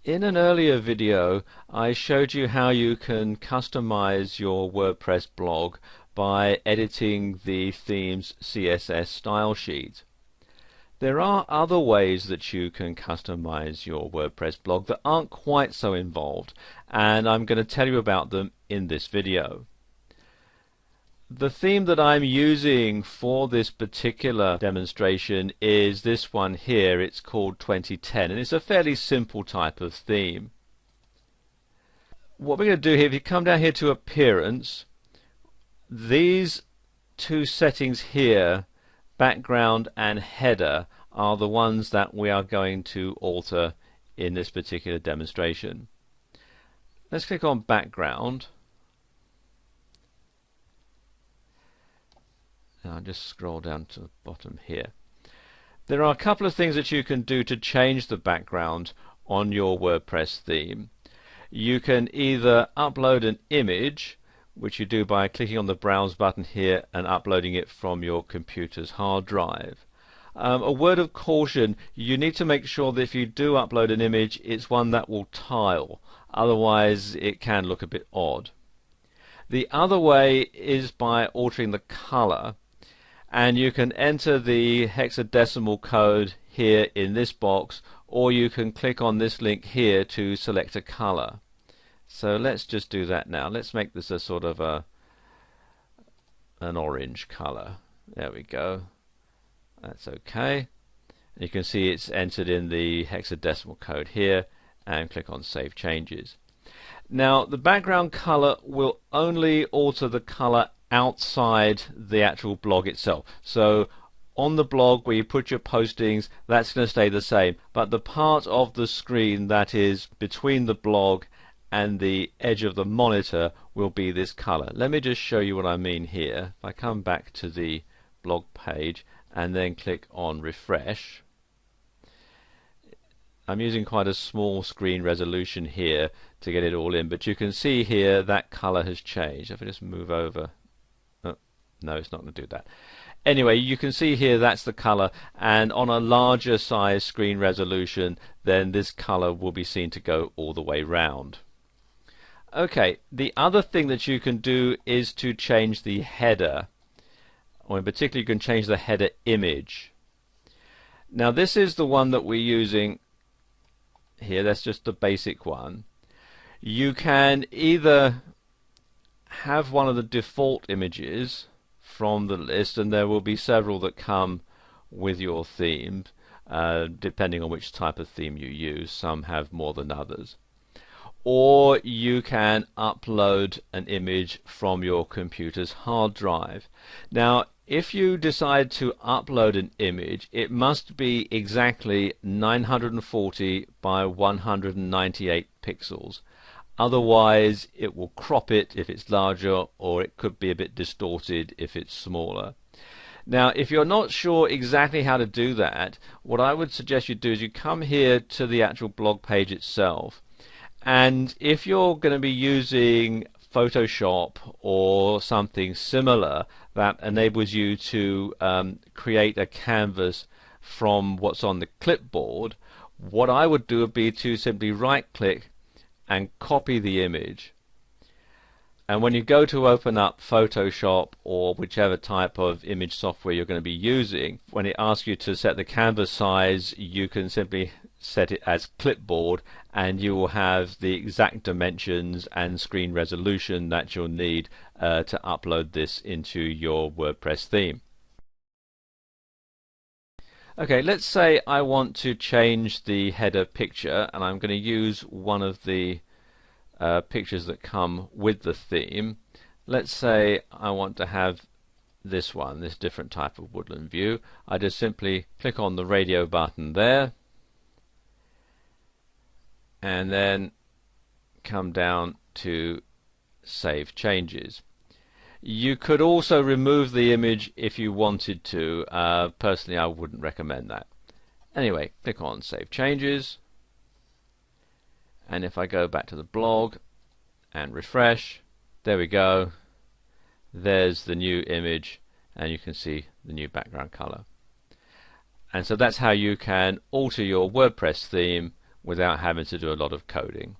In an earlier video, I showed you how you can customize your WordPress blog by editing the theme's CSS style sheet. There are other ways that you can customize your WordPress blog that aren't quite so involved, and I'm going to tell you about them in this video. The theme that I'm using for this particular demonstration is this one here. It's called 2010, and it's a fairly simple type of theme. What we're going to do here, if you come down here to Appearance, these two settings here, background and header, are the ones that we are going to alter in this particular demonstration. Let's click on Background. I'll just scroll down to the bottom here. There are a couple of things that you can do to change the background on your WordPress theme. You can either upload an image, which you do by clicking on the Browse button here and uploading it from your computer's hard drive. A word of caution, you need to make sure that if you do upload an image, it's one that will tile, otherwise it can look a bit odd. The other way is by altering the color, and you can enter the hexadecimal code here in this box, or you can click on this link here to select a color. So let's just do that now. Let's make this a sort of an orange color. There we go. That's okay. You can see it's entered in the hexadecimal code here, and click on Save Changes. Now the background color will only alter the color outside the actual blog itself. So on the blog where you put your postings, that's going to stay the same, but the part of the screen that is between the blog and the edge of the monitor will be this color. Let me just show you what I mean here. If I come back to the blog page and then click on Refresh, I'm using quite a small screen resolution here to get it all in, but you can see here that color has changed. If I just move over, oh, no, it's not going to do that. Anyway, you can see here that's the color, and on a larger size screen resolution, then this color will be seen to go all the way round. Okay, the other thing that you can do is to change the header, or in particular you can change the header image. Now this is the one that we're using here. That's just the basic one. You can either have one of the default images from the list, and there will be several that come with your theme, depending on which type of theme you use. Some have more than others. Or you can upload an image from your computer's hard drive. Now if you decide to upload an image, it must be exactly 940 by 198 pixels. Otherwise it will crop it if it's larger, or it could be a bit distorted if it's smaller. Now if you're not sure exactly how to do that, what I would suggest you do is you come here to the actual blog page itself, and if you're going to be using Photoshop or something similar that enables you to create a canvas from what's on the clipboard, what I would do would be to simply right click and copy the image, and when you go to open up Photoshop or whichever type of image software you're going to be using, when it asks you to set the canvas size, you can simply set it as clipboard, and you will have the exact dimensions and screen resolution that you'll need to upload this into your WordPress theme. Okay, let's say I want to change the header picture, and I'm going to use one of the pictures that come with the theme. Let's say I want to have this one, this different type of woodland view. I just simply click on the radio button there, and then come down to Save Changes. You could also remove the image if you wanted to. Personally, I wouldn't recommend that. Anyway, click on Save Changes, and if I go back to the blog and refresh, there we go. There's the new image, and you can see the new background color. And so that's how you can alter your WordPress theme without having to do a lot of coding.